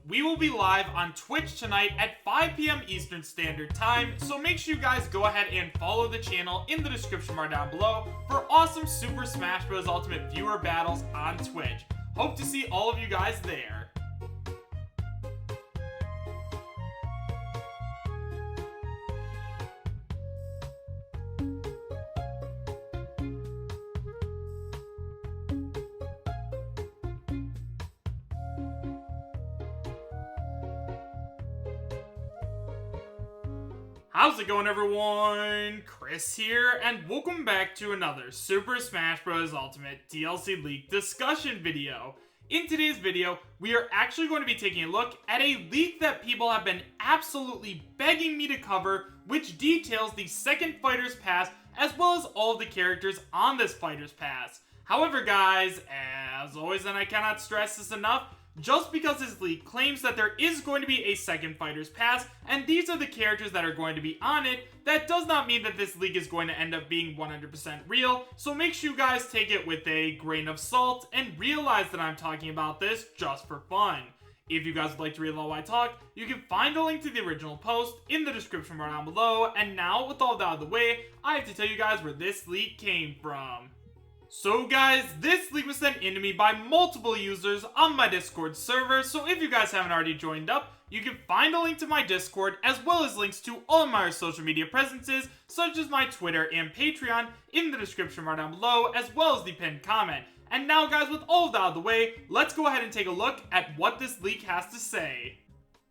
we will be live on Twitch tonight at 5 p.m. Eastern Standard Time, so make sure you guys go ahead and follow the channel in the description bar down below for awesome Super Smash Bros. Ultimate viewer battles on Twitch. Hope to see all of you guys there. How's it going, everyone? Chris here, and welcome back to another Super Smash Bros. Ultimate DLC leak discussion video. In today's video, we are actually going to be taking a look at a leak that people have been absolutely begging me to cover, which details the second Fighter's Pass, as well as all of the characters on this Fighter's Pass. However, guys, as always, and I cannot stress this enough, just because this leak claims that there is going to be a second Fighter's Pass, and these are the characters that are going to be on it, that does not mean that this leak is going to end up being 100% real, so make sure you guys take it with a grain of salt, and realize that I'm talking about this just for fun. If you guys would like to read while I talk, you can find a link to the original post in the description bar down below, and now, with all that out of the way, I have to tell you guys where this leak came from. So guys, this leak was sent in to me by multiple users on my Discord server, so if you guys haven't already joined up, you can find a link to my Discord, as well as links to all of my social media presences, such as my Twitter and Patreon, in the description bar down below, as well as the pinned comment. And now guys, with all of that out of the way, let's go ahead and take a look at what this leak has to say.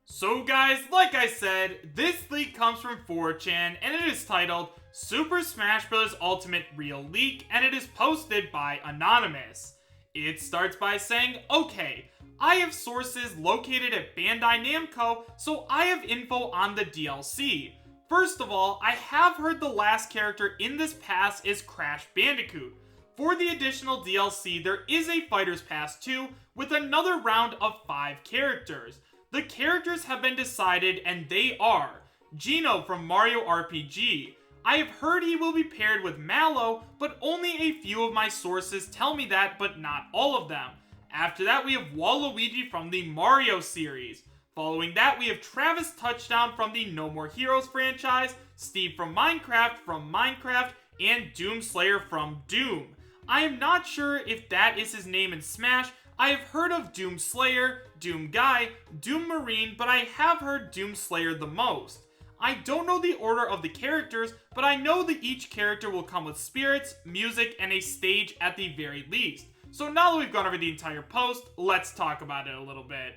So guys, like I said, this leak comes from 4chan, and it is titled Super Smash Bros. Ultimate Real Leak, and it is posted by Anonymous. It starts by saying, okay, I have sources located at Bandai Namco, so I have info on the DLC. First of all, I have heard the last character in this pass is Crash Bandicoot. For the additional DLC, there is a Fighter's Pass 2 with another round of 5 characters. The characters have been decided, and they are Gino from Mario RPG. I have heard he will be paired with Mallow, but only a few of my sources tell me that, but not all of them. After that, we have Waluigi from the Mario series. Following that, we have Travis Touchdown from the No More Heroes franchise, Steve from Minecraft, and Doomslayer from Doom. I am not sure if that is his name in Smash. I have heard of Doomslayer, Doom Guy, Doom Marine, but I have heard Doomslayer the most. I don't know the order of the characters, but I know that each character will come with spirits, music, and a stage at the very least. So now that we've gone over the entire post, let's talk about it a little bit.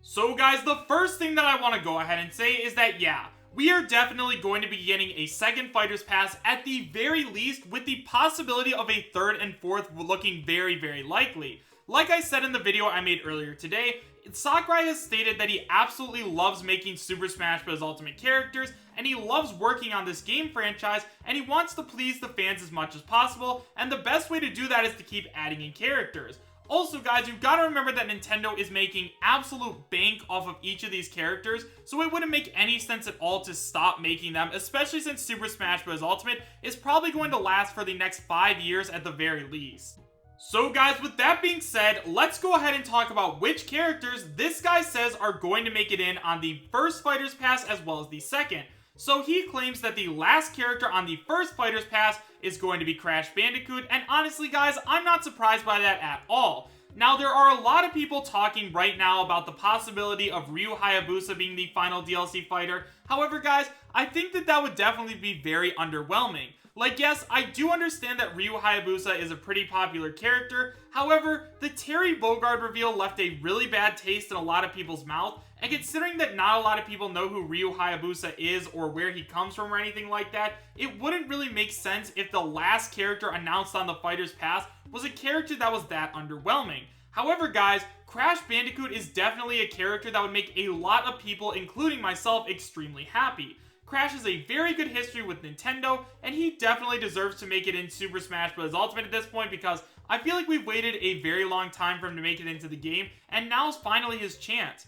So guys, the first thing that I want to go ahead and say is that yeah, we are definitely going to be getting a second Fighter's Pass at the very least, with the possibility of a third and fourth looking very, very likely. Like I said in the video I made earlier today, Sakurai has stated that he absolutely loves making Super Smash Bros. Ultimate characters, and he loves working on this game franchise, and he wants to please the fans as much as possible, and the best way to do that is to keep adding in characters. Also guys, you've got to remember that Nintendo is making absolute bank off of each of these characters, so it wouldn't make any sense at all to stop making them, especially since Super Smash Bros. Ultimate is probably going to last for the next 5 years at the very least. So guys, with that being said, let's go ahead and talk about which characters this guy says are going to make it in on the first Fighter's Pass as well as the second. So he claims that the last character on the first Fighter's Pass is going to be Crash Bandicoot, and honestly guys, I'm not surprised by that at all. Now, there are a lot of people talking right now about the possibility of Ryu Hayabusa being the final DLC fighter. However guys, I think that that would definitely be very underwhelming. Like, yes, I do understand that Ryu Hayabusa is a pretty popular character. However, the Terry Bogard reveal left a really bad taste in a lot of people's mouth, and considering that not a lot of people know who Ryu Hayabusa is or where he comes from or anything like that, it wouldn't really make sense if the last character announced on the Fighter's Pass was a character that was that underwhelming. However guys, Crash Bandicoot is definitely a character that would make a lot of people, including myself, extremely happy. Crash has a very good history with Nintendo, and he definitely deserves to make it in Super Smash Bros. Ultimate at this point, because I feel like we've waited a very long time for him to make it into the game, and now's finally his chance.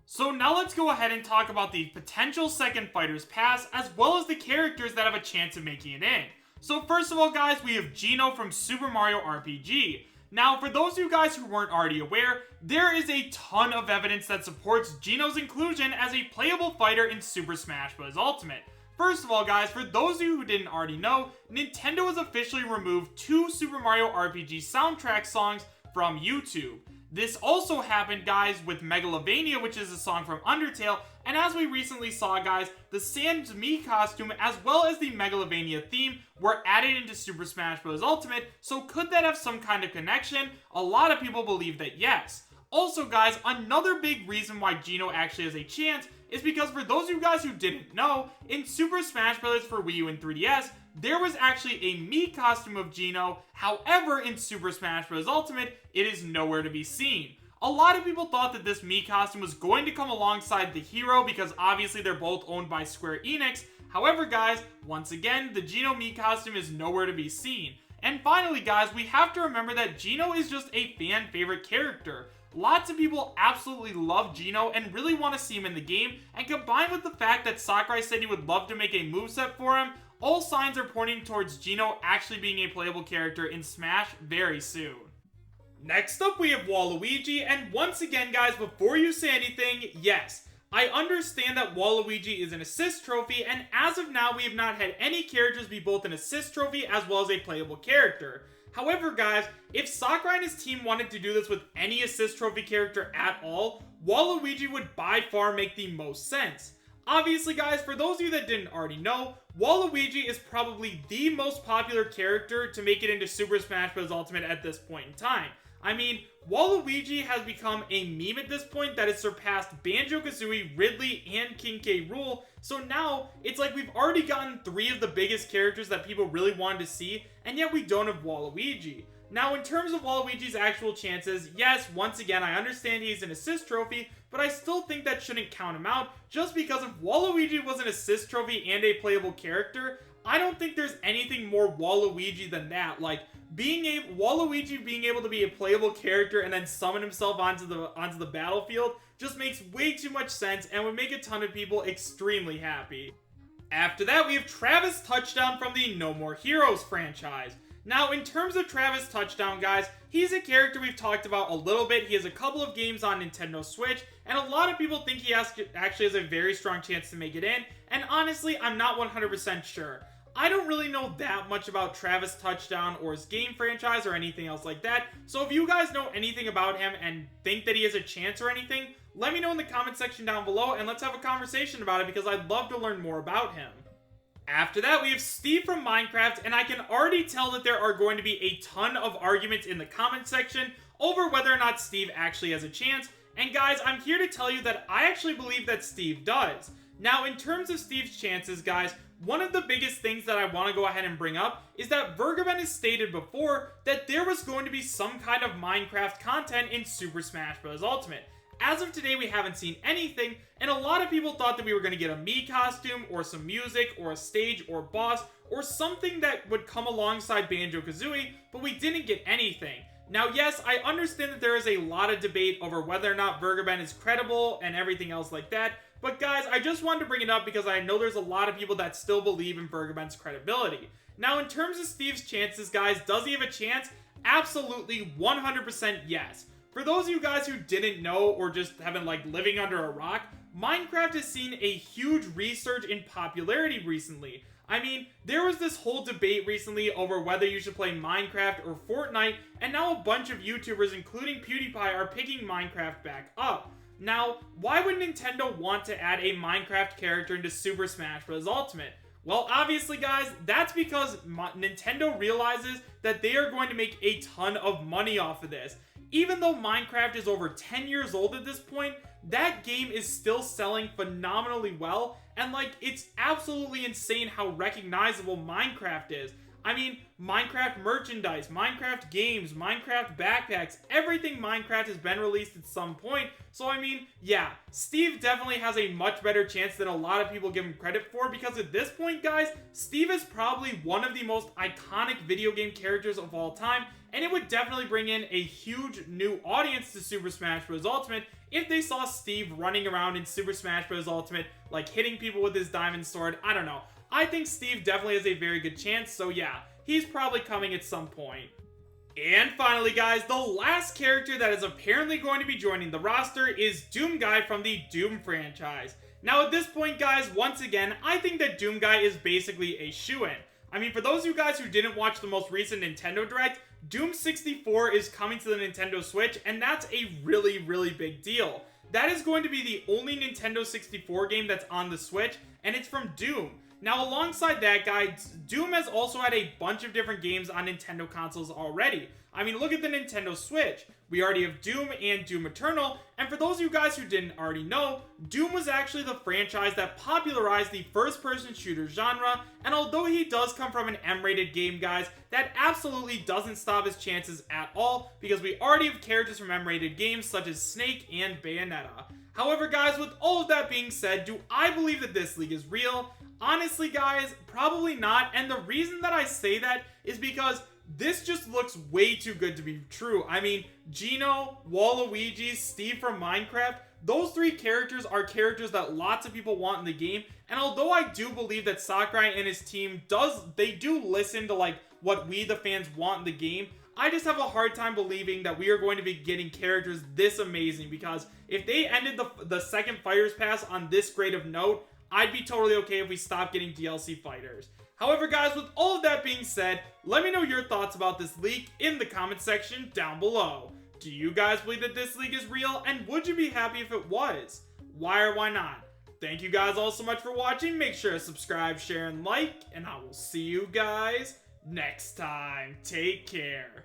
So now let's go ahead and talk about the potential second Fighter's Pass, as well as the characters that have a chance of making it in. So first of all guys, we have Gino from Super Mario RPG. Now, for those of you guys who weren't already aware, there is a ton of evidence that supports Gino's inclusion as a playable fighter in Super Smash Bros. Ultimate. First of all, guys, for those of you who didn't already know, Nintendo has officially removed 2 Super Mario RPG soundtrack songs from YouTube. This also happened, guys, with Megalovania, which is a song from Undertale, and as we recently saw, guys, the Sans Mii costume as well as the Megalovania theme were added into Super Smash Bros. Ultimate, so could that have some kind of connection? A lot of people believe that yes. Also, guys, another big reason why Gino actually has a chance is because for those of you guys who didn't know, in Super Smash Bros. For Wii U and 3DS, there was actually a Mii costume of Gino. However, in Super Smash Bros. Ultimate, it is nowhere to be seen. A lot of people thought that this Mii costume was going to come alongside the hero because obviously they're both owned by Square Enix. However, guys, once again, the Gino Mii costume is nowhere to be seen. And finally, guys, we have to remember that Gino is just a fan favorite character. Lots of people absolutely love Gino and really want to see him in the game, and combined with the fact that Sakurai said he would love to make a moveset for him, all signs are pointing towards Gino actually being a playable character in Smash very soon. Next up, we have Waluigi, and once again, guys, before you say anything, yes, I understand that Waluigi is an assist trophy, and as of now, we have not had any characters be both an assist trophy as well as a playable character. However, guys, if Sakurai and his team wanted to do this with any assist trophy character at all, Waluigi would by far make the most sense. Obviously, guys, for those of you that didn't already know, Waluigi is probably the most popular character to make it into Super Smash Bros. Ultimate at this point in time. I mean, Waluigi has become a meme at this point that has surpassed Banjo-Kazooie, Ridley, and King K. Rool, so now it's like we've already gotten 3 of the biggest characters that people really wanted to see, and yet we don't have Waluigi. Now, in terms of Waluigi's actual chances, yes, once again, I understand he's an assist trophy, but I still think that shouldn't count him out, just because if Waluigi was an assist trophy and a playable character, I don't think there's anything more Waluigi than that. Like, Waluigi being able to be a playable character and then summon himself onto the battlefield just makes way too much sense and would make a ton of people extremely happy. After that, we have Travis Touchdown from the No More Heroes franchise. Now, in terms of Travis Touchdown, guys, he's a character we've talked about a little bit. He has a couple of games on Nintendo Switch, and a lot of people think he actually has a very strong chance to make it in, and honestly, I'm not 100% sure. I don't really know that much about Travis Touchdown or his game franchise or anything else like that, so if you guys know anything about him and think that he has a chance or anything, let me know in the comment section down below and let's have a conversation about it because I'd love to learn more about him. After that, we have Steve from Minecraft, and I can already tell that there are going to be a ton of arguments in the comment section over whether or not Steve actually has a chance, and guys, I'm here to tell you that I actually believe that Steve does. Now, in terms of Steve's chances, guys, one of the biggest things that I want to go ahead and bring up is that Vergaben has stated before that there was going to be some kind of Minecraft content in Super Smash Bros. Ultimate. As of today, we haven't seen anything, and a lot of people thought that we were going to get a Mii costume, or some music, or a stage, or boss, or something that would come alongside Banjo-Kazooie, but we didn't get anything. Now, yes, I understand that there is a lot of debate over whether or not Vergaben is credible and everything else like that, but guys, I just wanted to bring it up because I know there's a lot of people that still believe in Vergaben's credibility. Now, in terms of Steve's chances, guys, does he have a chance? Absolutely 100% yes. For those of you guys who didn't know or just have been like living under a rock, Minecraft has seen a huge resurge in popularity recently. I mean, there was this whole debate recently over whether you should play Minecraft or Fortnite, and now a bunch of YouTubers, including PewDiePie, are picking Minecraft back up. Now, why would Nintendo want to add a Minecraft character into Super Smash Bros. Ultimate? Well, obviously, guys, that's because Nintendo realizes that they are going to make a ton of money off of this. Even though Minecraft is over 10 years old at this point, that game is still selling phenomenally well, and like, it's absolutely insane how recognizable Minecraft is. I mean, Minecraft merchandise, Minecraft games, Minecraft backpacks, everything Minecraft has been released at some point, so I mean, yeah, Steve definitely has a much better chance than a lot of people give him credit for, because at this point, guys, Steve is probably one of the most iconic video game characters of all time, and it would definitely bring in a huge new audience to Super Smash Bros. Ultimate if they saw Steve running around in Super Smash Bros. Ultimate, like hitting people with his diamond sword. I don't know. I think Steve definitely has a very good chance, so yeah, he's probably coming at some point. And finally, guys, the last character that is apparently going to be joining the roster is Doom Guy from the Doom franchise. Now, at this point, guys, once again, I think that Doom Guy is basically a shoo-in. I mean, for those of you guys who didn't watch the most recent Nintendo Direct, Doom 64 is coming to the Nintendo Switch, and that's a really, really big deal. That is going to be the only Nintendo 64 game that's on the Switch, and it's from Doom. Now, alongside that, guys, Doom has also had a bunch of different games on Nintendo consoles already. I mean, look at the Nintendo Switch. We already have Doom and Doom Eternal, and for those of you guys who didn't already know, Doom was actually the franchise that popularized the first-person shooter genre, and although he does come from an M-rated game, guys, that absolutely doesn't stop his chances at all, because we already have characters from M-rated games such as Snake and Bayonetta. However, guys, with all of that being said, do I believe that this league is real? Honestly, guys, probably not, and the reason that I say that is because this just looks way too good to be true. I mean, Gino, Waluigi, Steve from Minecraft, those three characters are characters that lots of people want in the game, and although I do believe that Sakurai and his team do listen to like what we the fans want in the game, I just have a hard time believing that we are going to be getting characters this amazing, because if they ended the second Fighters Pass on this great of note, I'd be totally okay if we stopped getting DLC fighters. However, guys, with all of that being said, let me know your thoughts about this leak in the comment section down below. Do you guys believe that this leak is real, and would you be happy if it was? Why or why not? Thank you guys all so much for watching. Make sure to subscribe, share, and like, and I will see you guys next time. Take care.